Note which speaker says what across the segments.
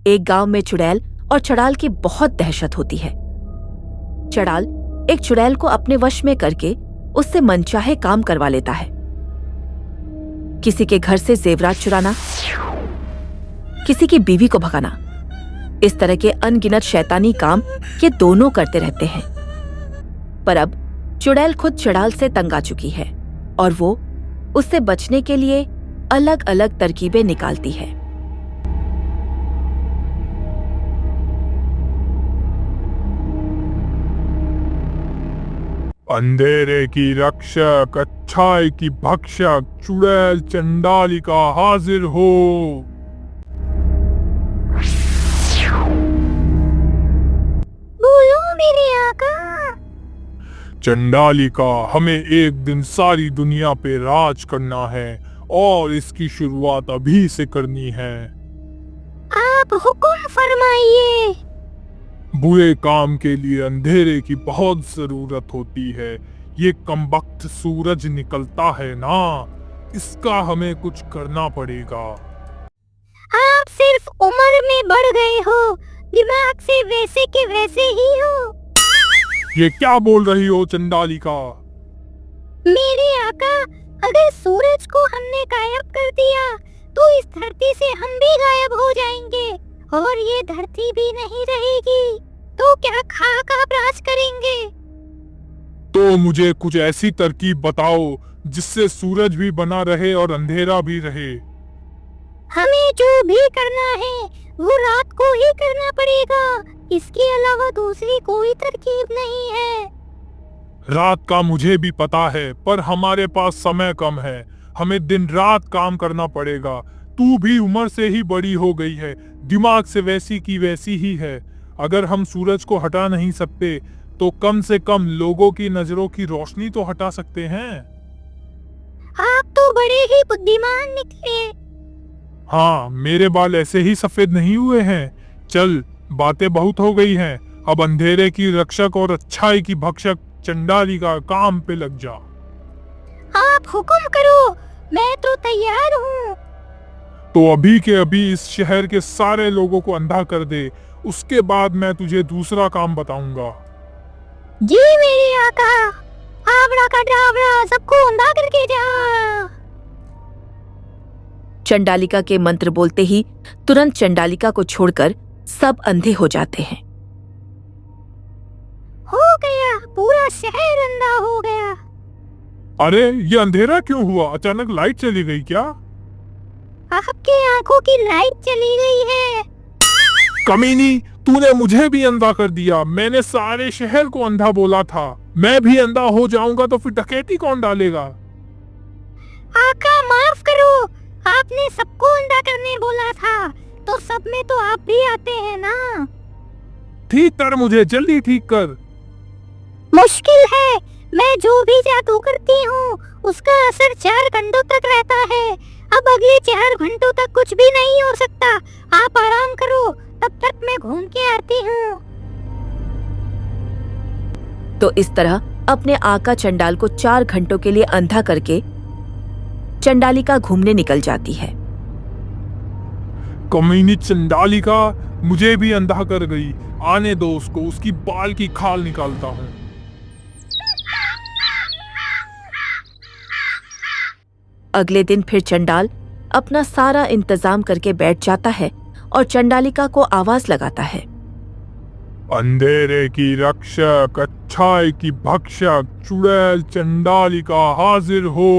Speaker 1: एक गांव में चुड़ैल और चड़ाल की बहुत दहशत होती है। चड़ाल एक चुड़ैल को अपने वश में करके उससे मनचाहे काम करवा लेता है। किसी के घर से जेवरात चुराना, किसी की बीवी को भगाना, इस तरह के अनगिनत शैतानी काम ये दोनों करते रहते हैं। पर अब चुड़ैल खुद चड़ाल से तंग आ चुकी है और वो उससे बचने के लिए अलग अलग तरकीबें निकालती है।
Speaker 2: अंधेरे की रक्षक, अच्छाई की भक्षक, चुड़ैल चंडालिका हाजिर हो।
Speaker 3: बोलो मेरे आका।
Speaker 2: चंडालिका, हमें एक दिन सारी दुनिया पे राज करना है और इसकी शुरुआत अभी से करनी है।
Speaker 3: आप हुक्म फरमाइए।
Speaker 2: बुरे काम के लिए अंधेरे की बहुत जरूरत होती है। ये कमबख्त सूरज निकलता है ना, इसका हमें कुछ करना पड़ेगा।
Speaker 3: आप सिर्फ उम्र में बढ़ गए हो, दिमाग से वैसे के वैसे ही हो।
Speaker 2: ये क्या बोल रही हो चंडालिका?
Speaker 3: मेरे आका, अगर सूरज को हमने गायब कर दिया तो इस धरती से हम भी गायब हो जाएंगे और ये धरती भी नहीं रहेगी, तो क्या खाक आप राज करेंगे?
Speaker 2: तो मुझे कुछ ऐसी तरकीब बताओ जिससे सूरज भी बना रहे और अंधेरा भी रहे।
Speaker 3: हमें जो भी करना है वो रात को ही करना पड़ेगा, इसके अलावा दूसरी कोई तरकीब नहीं है।
Speaker 2: रात का मुझे भी पता है, पर हमारे पास समय कम है। हमें दिन रात काम करना पड़ेगा। तू भी उम्र से ही बड़ी हो गई है, दिमाग से वैसी की वैसी ही है। अगर हम सूरज को हटा नहीं सकते तो कम से कम लोगों की नजरों की रोशनी तो हटा सकते हैं।
Speaker 3: आप तो बड़े ही बुद्धिमान निकले।
Speaker 2: हाँ, मेरे बाल ऐसे ही सफेद नहीं हुए हैं। चल, बातें बहुत हो गई हैं। अब अंधेरे की रक्षक और अच्छाई की भक्षक चंडालिका, काम पे लग जा।
Speaker 3: आप हुक्म करो, मैं तो तैयार हूँ।
Speaker 2: तो अभी के अभी इस शहर के सारे लोगों को अंधा कर दे, उसके बाद मैं तुझे दूसरा काम बताऊंगा।
Speaker 3: जी मेरे आका, आबराकाडाबरा, सबको अंधा करके जा।
Speaker 1: चंडालिका के मंत्र बोलते ही तुरंत चंडालिका को छोड़कर सब अंधे हो जाते हैं।
Speaker 3: हो गया, पूरा शहर अंधा हो गया।
Speaker 2: अरे, ये अंधेरा क्यों हुआ? अचानक लाइट चली गई क्या?
Speaker 3: आपके आंखों की लाइट चली गई है।
Speaker 2: कमीनी, तूने मुझे भी अंधा कर दिया। मैंने सारे शहर को अंधा बोला था। मैं भी अंधा हो जाऊंगा तो फिर डकैती कौन डालेगा?
Speaker 3: आका माफ करो, आपने सबको अंधा करने बोला था, तो सब में तो आप भी आते हैं ना।
Speaker 2: ठीक कर, मुझे जल्दी ठीक कर।
Speaker 3: मुश्किल है, मैं जो भी जादू करती हूँ उसका असर 4 घंटों तक रहता है। अब अगले 4 घंटों तक कुछ भी नहीं हो सकता। आप आराम करो, तब तक मैं घूम के आती हूँ।
Speaker 1: तो इस तरह अपने आका चंडाल को 4 घंटों के लिए अंधा करके चंडालिका घूमने निकल जाती है।
Speaker 2: कमीनी चंडालिका मुझे भी अंधा कर गई। आने दो उसको, उसकी बाल की खाल निकालता हूँ।
Speaker 1: अगले दिन फिर चंडाल अपना सारा इंतजाम करके बैठ जाता है और चंडालिका को आवाज लगाता है।
Speaker 2: अंधेरे की रक्षक, अच्छाई की भक्षक, चुड़ैल चंडालिका हाजिर हो।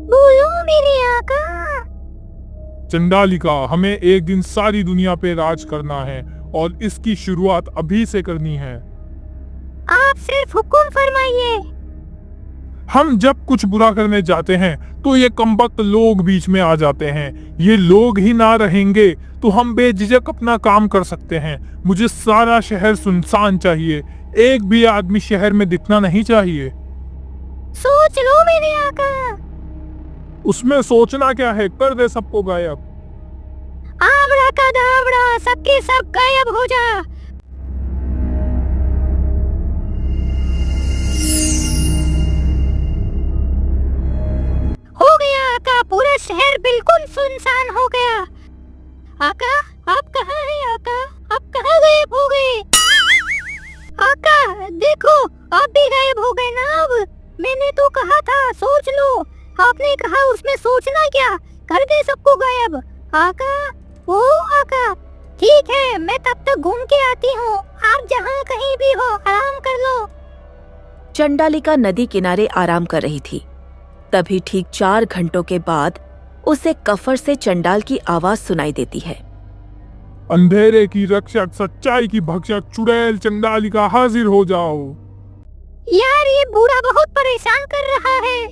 Speaker 3: बोलो मेरे आका।
Speaker 2: चंडालिका, हमें एक दिन सारी दुनिया पे राज करना है और इसकी शुरुआत अभी से करनी है।
Speaker 3: आप सिर्फ हुक्म फरमाइए।
Speaker 2: हम जब कुछ बुरा करने जाते हैं तो ये कमबख्त लोग बीच में आ जाते हैं। ये लोग ही ना रहेंगे तो हम बेझिझक अपना काम कर सकते हैं। मुझे सारा शहर सुनसान चाहिए, एक भी आदमी शहर में दिखना नहीं चाहिए।
Speaker 3: सोच लो मेरे आका।
Speaker 2: उसमें सोचना क्या है, कर दे सबको गायब।
Speaker 3: आबराकाडाबरा, सबके सब गायब हो जा। हो गया आका, बिल्कुल सुनसान हो गया। आका, आप कहाँ हैं आका? आप कहाँ गायब हो गए? आका देखो, आप भी गायब हो गए ना। अब मैंने तो कहा था सोच लो, आपने कहा उसमें सोचना क्या, कर दे सबको गायब। आका, ओ आका, ठीक है मैं तब तक घूम के आती हूँ, आप जहाँ कहीं भी हो आराम कर लो।
Speaker 1: चंडालिका नदी किनारे आराम कर रही थी। तभी ठीक 4 घंटों के बाद उसे कफर से चंडाल की आवाज सुनाई देती है।
Speaker 2: अंधेरे की रक्षक, सच्चाई की भक्षक चुड़ैल चंडालिका, हाजिर हो जाओ।
Speaker 3: यार ये बूढ़ा बहुत परेशान कर रहा है।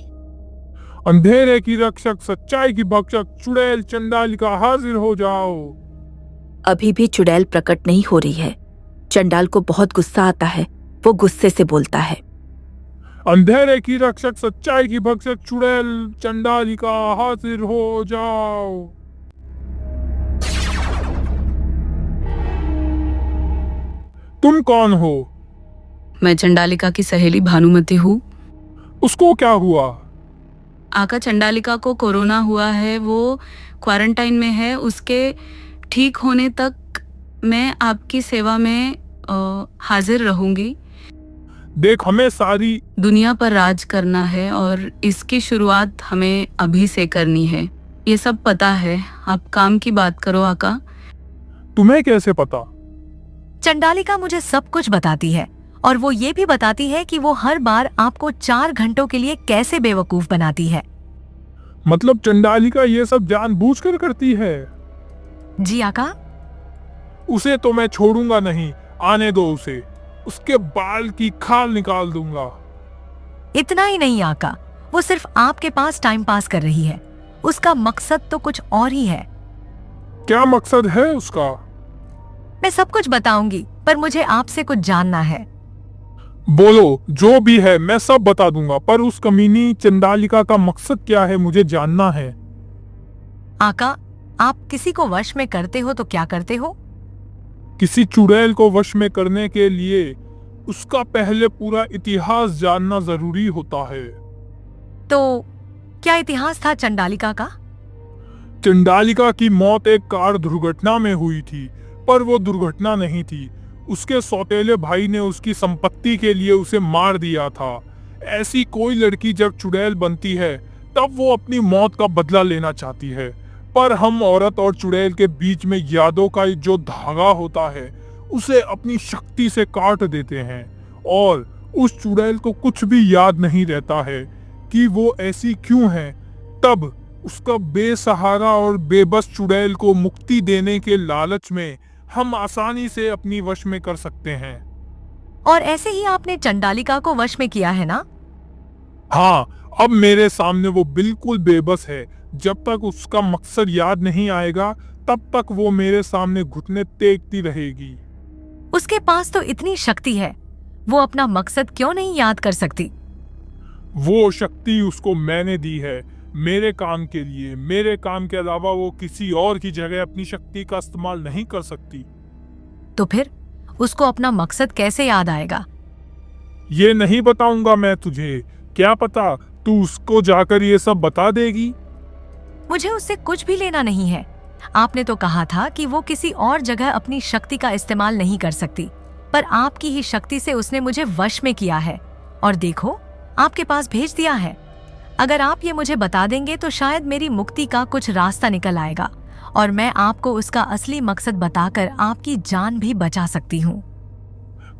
Speaker 2: अंधेरे की रक्षक, सच्चाई की भक्षक चुड़ैल चंडालिका, हाजिर हो जाओ।
Speaker 1: अभी भी चुड़ैल प्रकट नहीं हो रही है। चंडाल को बहुत गुस्सा आता है। वो गुस्से से बोलता है,
Speaker 2: अंधेरे की रक्षक, सच्चाई की भक्षक चुड़ैल चंडालिका, हाजिर हो जाओ। तुम कौन हो?
Speaker 4: मैं चंडालिका की सहेली भानुमति हूँ।
Speaker 2: उसको क्या हुआ?
Speaker 4: आका, चंडालिका को कोरोना हुआ है, वो क्वारंटाइन में है। उसके ठीक होने तक मैं आपकी सेवा में हाजिर रहूंगी।
Speaker 2: देख, हमें सारी
Speaker 4: दुनिया पर राज करना है और इसकी शुरुआत हमें अभी से करनी है। ये सब पता है, आप काम की बात करो आका।
Speaker 2: तुम्हें कैसे पता?
Speaker 5: चंडालिका मुझे सब कुछ बताती है और वो ये भी बताती है कि वो हर बार आपको 4 घंटों के लिए कैसे बेवकूफ बनाती है।
Speaker 2: मतलब चंडालिका ये सब जानबूझकर करती है?
Speaker 5: जी आका।
Speaker 2: उसे तो मैं छोड़ूंगा नहीं, आने दो उसे। उसके बाल की खाल निकाल दूंगा।
Speaker 5: इतना ही नहीं आका, वो सिर्फ आपके पास टाइम पास कर रही है। उसका मकसद तो कुछ और ही है।
Speaker 2: क्या मकसद है उसका?
Speaker 5: मैं सब कुछ बताऊंगी, पर मुझे आपसे कुछ जानना है।
Speaker 2: बोलो, जो भी है मैं सब बता दूंगा, पर उस कमीनी चंडालिका का मकसद क्या है मुझे जानना है।
Speaker 5: आका, आप किसी को वश में करते हो तो क्या करते हो?
Speaker 2: किसी चुड़ैल को वश में करने के लिए उसका पहले पूरा इतिहास जानना जरूरी होता है।
Speaker 5: तो क्या इतिहास था चंडालिका का?
Speaker 2: चंडालिका की मौत एक कार दुर्घटना में हुई थी, पर वो दुर्घटना नहीं थी। उसके सौतेले भाई ने उसकी संपत्ति के लिए उसे मार दिया था। ऐसी कोई लड़की जब चुड़ैल बनती है तब वो अपनी मौत का बदला लेना चाहती है, पर हम औरत और चुड़ैल के बीच में यादों का जो धागा होता है उसे अपनी शक्ति से काट देते हैं और उस चुड़ैल को कुछ भी याद नहीं रहता है कि वो ऐसी क्यों है। तब उसका बेसहारा और बेबस चुड़ैल को मुक्ति देने के लालच में हम आसानी से अपनी वश में कर सकते हैं।
Speaker 5: और ऐसे ही आपने चंडालिका को वश में किया है ना?
Speaker 2: हाँ, अब मेरे सामने वो बिल्कुल बेबस है। जब तक उसका मकसद याद नहीं आएगा तब तक वो मेरे सामने घुटने टेकती रहेगी।
Speaker 5: उसके पास तो इतनी शक्ति है, वो अपना मकसद क्यों नहीं याद कर सकती?
Speaker 2: वो शक्ति उसको मैंने दी है, मेरे काम के लिए। मेरे काम के अलावा वो किसी और की जगह अपनी शक्ति का इस्तेमाल नहीं कर सकती।
Speaker 5: तो फिर उसको अपना मकसद कैसे याद आएगा?
Speaker 2: ये नहीं बताऊंगा मैं तुझे। क्या पता तू उसको जाकर ये सब बता देगी।
Speaker 5: मुझे उससे कुछ भी लेना नहीं है। आपने तो कहा था कि वो किसी और जगह अपनी शक्ति का इस्तेमाल नहीं कर सकती, पर आपकी ही शक्ति से उसने मुझे वश में किया है और देखो आपके पास भेज दिया है। अगर आप ये मुझे बता देंगे तो शायद मेरी मुक्ति का कुछ रास्ता निकल आएगा और मैं आपको उसका असली मकसद बताकर आपकी जान भी बचा सकती हूँ।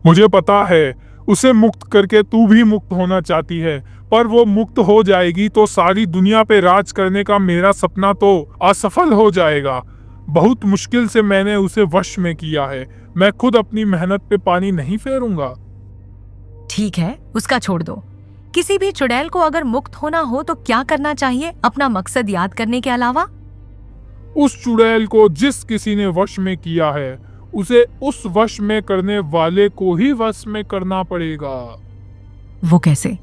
Speaker 2: मुझे पता है, उसे मुक्त करके तू भी मुक्त होना चाहती है, पर वो मुक्त हो जाएगी तो सारी दुनिया पे राज करने का मेरा सपना तो असफल हो जाएगा। बहुत मुश्किल से मैंने उसे वश में किया है। मैं खुद अपनी मेहनत पे पानी नहीं फेरूंगा।
Speaker 5: ठीक है, उसका छोड़ दो। किसी भी चुड़ैल को अगर मुक्त होना हो तो क्या करना चाहिए अपना मकसद याद करने के अलावा?
Speaker 2: उस चुड़ैल को जिस किसी ने वश में किया है उसे उस वश में करने वाले को ही वश में करना पड़ेगा।
Speaker 5: वो कैसे?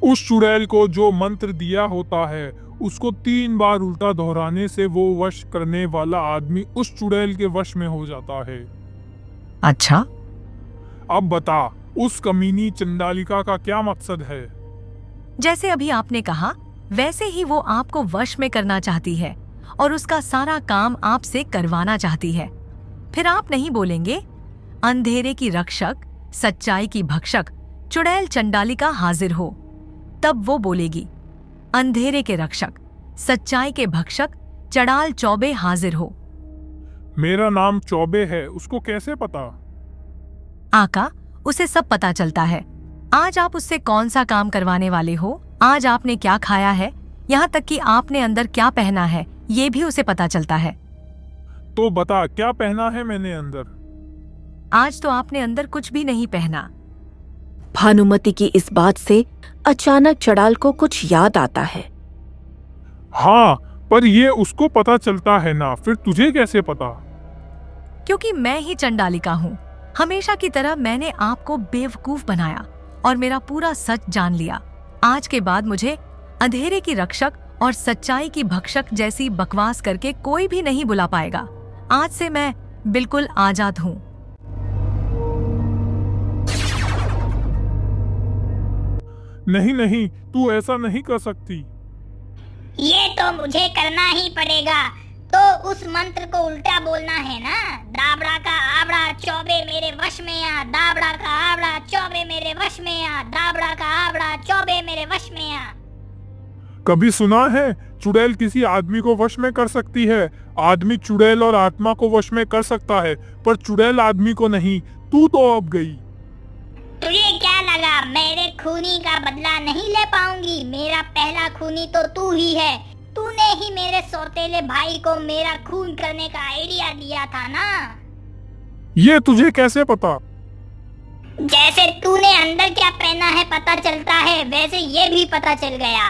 Speaker 2: उस चुड़ैल को जो मंत्र दिया होता है उसको 3 बार उल्टा दोहराने से वो वश करने वाला आदमी उस चुड़ैल के वश में हो जाता है।
Speaker 5: अच्छा,
Speaker 2: अब बता, उस कमीनी चंडालिका का क्या मकसद है?
Speaker 5: जैसे अभी आपने कहा वैसे ही वो आपको वश में करना चाहती है और उसका सारा काम आपसे करवाना चाहती है। फिर आप नहीं बोलेंगे, अंधेरे की रक्षक, सच्चाई की भक्षक, चुड़ैल चंडालिका हाजिर हो। तब वो बोलेगी, अंधेरे के रक्षक, सच्चाई के भक्षक, चड़ाल चौबे हाजिर हो।
Speaker 2: मेरा नाम चौबे है, उसको कैसे पता?
Speaker 5: आका, उसे सब पता चलता है। आज आप उससे कौन सा काम करवाने वाले हो, आज आपने क्या खाया है, यहाँ तक कि आपने अंदर क्या पहना है, ये भी उसे पता चलता है।
Speaker 2: तो बता, क्या पहना है मैंने अंदर?
Speaker 5: आज तो आपने अंदर कुछ भी नहीं पहना।
Speaker 1: भानुमति की इस बात से अचानक चड़ाल को कुछ याद आता है।
Speaker 2: हाँ, पर ये उसको पता चलता है ना, फिर तुझे कैसे पता?
Speaker 5: क्योंकि मैं ही चंडालिका हूँ। हमेशा की तरह मैंने आपको बेवकूफ बनाया और मेरा पूरा सच जान लिया। आज के बाद मुझे अंधेरे की रक्षक और सच्चाई की भक्षक जैसी बकवास करके कोई भी नहीं बुला पाएगा। आज से मैं बिल्कुल आजाद हूँ।
Speaker 2: नहीं नहीं, तू ऐसा नहीं कर सकती।
Speaker 3: ये तो मुझे करना ही पड़ेगा। तो उस मंत्र को उल्टा बोलना है ना, दाबड़ा का आबड़ा चौबे मेरे वश में आ, दाबड़ा का आबड़ा चौबे मेरे वश में आ, दाबड़ा का आबड़ा चौबे मेरे वश में आ।
Speaker 2: कभी सुना है चुड़ैल किसी आदमी को वश में कर सकती है? आदमी चुड़ैल और आत्मा को वश में कर सकता है, पर चुड़ैल आदमी को नहीं। तू तो अब गई।
Speaker 3: तुझे क्या लगा मेरे खूनी का बदला नहीं ले पाऊंगी? मेरा पहला खूनी तो तू ही है। तूने ही मेरे सौतेले भाई को मेरा खून करने का आइडिया दिया था ना।
Speaker 2: ये तुझे कैसे पता?
Speaker 3: जैसे तूने अंदर क्या पहना है पता चलता है, वैसे ये भी पता चल गया।